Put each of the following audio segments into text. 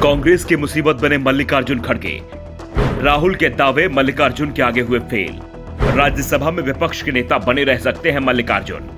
कांग्रेस की मुसीबत बने मल्लिकार्जुन खड़गे। राहुल के दावे मल्लिकार्जुन के आगे हुए फेल। राज्यसभा में विपक्ष के नेता बने रह सकते हैं मल्लिकार्जुन।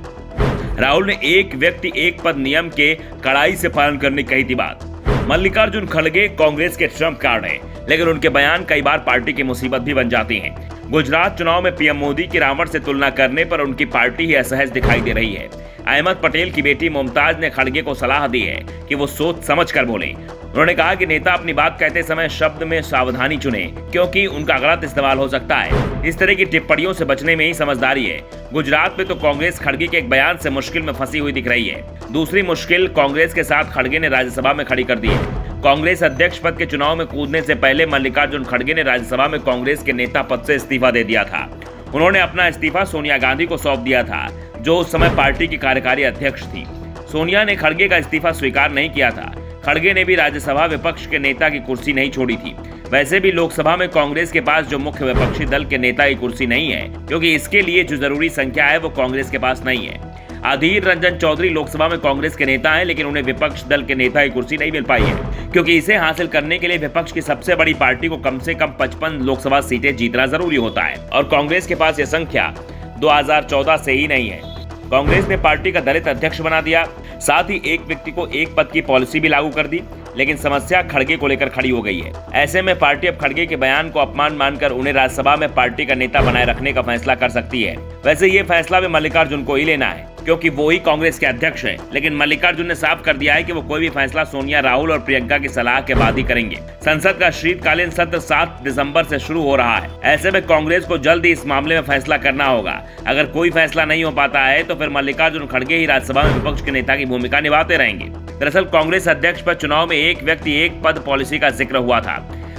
राहुल ने एक व्यक्ति एक पद नियम के कड़ाई से पालन करने की कही थी बात। मल्लिकार्जुन खड़गे कांग्रेस के ट्रम्प कार्ड हैं, लेकिन उनके बयान कई बार पार्टी की मुसीबत भी बन जाती हैं। गुजरात चुनाव में पीएम मोदी की रावण से तुलना करने पर उनकी पार्टी ही असहज दिखाई दे रही है। अहमद पटेल की बेटी मुमताज ने खड़गे को सलाह दी है कि वो सोच समझ कर बोले। उन्होंने कहा कि नेता अपनी बात कहते समय शब्द में सावधानी चुने, क्योंकि उनका गलत इस्तेमाल हो सकता है। इस तरह की टिप्पणियों से बचने में ही समझदारी है। गुजरात में तो कांग्रेस खड़गे के एक बयान से मुश्किल में फंसी हुई दिख रही है। दूसरी मुश्किल कांग्रेस के साथ खड़गे ने राज्यसभा में खड़ी कर दी है। कांग्रेस अध्यक्ष पद के चुनाव में कूदने से पहले मल्लिकार्जुन खड़गे ने राज्यसभा में कांग्रेस के नेता पद से इस्तीफा दे दिया था। उन्होंने अपना इस्तीफा सोनिया गांधी को सौंप दिया था, जो उस समय पार्टी की कार्यकारी अध्यक्ष थी। सोनिया ने खड़गे का इस्तीफा स्वीकार नहीं किया था। खड़गे ने भी राज्यसभा विपक्ष के नेता की कुर्सी नहीं छोड़ी थी। वैसे भी लोकसभा में कांग्रेस के पास जो मुख्य विपक्षी दल के नेता की कुर्सी नहीं है, क्योंकि इसके लिए जो जरूरी संख्या है वो कांग्रेस के पास नहीं है। अधीर रंजन चौधरी लोकसभा में कांग्रेस के नेता हैं, लेकिन उन्हें विपक्ष दल के नेता की कुर्सी नहीं मिल पाई है, क्योंकि इसे हासिल करने के लिए विपक्ष की सबसे बड़ी पार्टी को कम से कम 55 लोकसभा सीटें जीतना जरूरी होता है, और कांग्रेस के पास यह संख्या 2014 से ही नहीं है। कांग्रेस ने पार्टी का दलित अध्यक्ष बना दिया, साथ ही एक व्यक्ति को एक पद की पॉलिसी भी लागू कर दी, लेकिन समस्या खड़गे को लेकर खड़ी हो गई है। ऐसे में पार्टी अब खड़गे के बयान को अपमान मानकर उन्हें राज्यसभा में पार्टी का नेता बनाए रखने का फैसला कर सकती है। वैसे ये फैसला भी मल्लिकार्जुन को ही लेना है, क्योंकि वो ही कांग्रेस के अध्यक्ष हैं। लेकिन मल्लिकार्जुन ने साफ कर दिया है कि वो कोई भी फैसला सोनिया, राहुल और प्रियंका की सलाह के बाद ही करेंगे। संसद का शीतकालीन सत्र 7 दिसंबर से शुरू हो रहा है। ऐसे में कांग्रेस को जल्द ही इस मामले में फैसला करना होगा। अगर कोई फैसला नहीं हो पाता है तो फिर मल्लिकार्जुन खड़गे ही राज्यसभा में विपक्ष के नेता की भूमिका निभाते रहेंगे। दरअसल कांग्रेस अध्यक्ष पर चुनाव में एक व्यक्ति एक पद पॉलिसी का जिक्र हुआ था।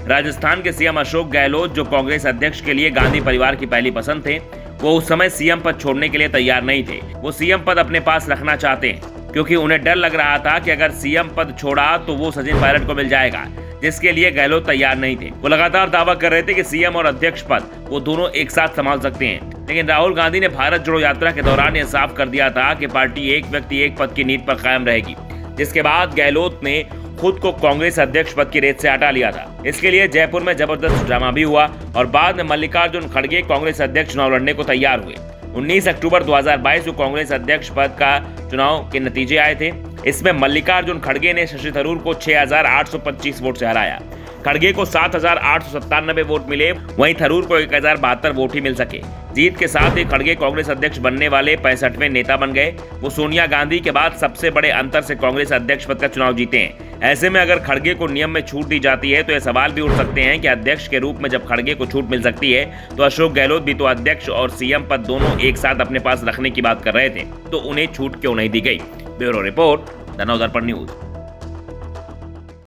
राजस्थान के सीएम अशोक गहलोत, जो कांग्रेस अध्यक्ष के लिए गांधी परिवार की पहली पसंद थे, वो उस समय सीएम पद छोड़ने के लिए तैयार नहीं थे। वो सीएम पद अपने पास रखना चाहते हैं, क्योंकि उन्हें डर लग रहा था कि अगर सीएम पद छोड़ा तो वो सचिन पायलट को मिल जाएगा, जिसके लिए गहलोत तैयार नहीं थे। वो लगातार दावा कर रहे थे कि सीएम और अध्यक्ष पद वो दोनों एक साथ संभाल सकते हैं। लेकिन राहुल गांधी ने भारत जोड़ो यात्रा के दौरान यह साफ कर दिया था कि पार्टी एक व्यक्ति एक पद की नीति पर कायम रहेगी, जिसके बाद गहलोत ने खुद को कांग्रेस अध्यक्ष पद की रेस से हटा लिया था। इसके लिए जयपुर में जबरदस्त ड्रामा भी हुआ और बाद में मल्लिकार्जुन खड़गे कांग्रेस अध्यक्ष चुनाव लड़ने को तैयार हुए। 19 अक्टूबर 2022 को कांग्रेस अध्यक्ष पद का चुनाव के नतीजे आए थे। इसमें मल्लिकार्जुन खड़गे ने शशि थरूर को 6825 वोट से हराया। खड़गे को 7897 वोट मिले, वहीं थरूर को 1072 वोट ही मिल सके। जीत के साथ ही खड़गे कांग्रेस अध्यक्ष बनने वाले 65वें नेता बन गए। वो सोनिया गांधी के बाद सबसे बड़े अंतर से कांग्रेस अध्यक्ष पद का चुनाव जीते हैं। ऐसे में अगर खड़गे को नियम में छूट दी जाती है तो यह सवाल भी उठ सकते हैं कि अध्यक्ष के रूप में जब खड़गे को छूट मिल सकती है, तो अशोक गहलोत भी तो अध्यक्ष और सीएम पद दोनों एक साथ अपने पास रखने की बात कर रहे थे, तो उन्हें छूट क्यों नहीं दी गई। Bureau report, the Navdarpan news.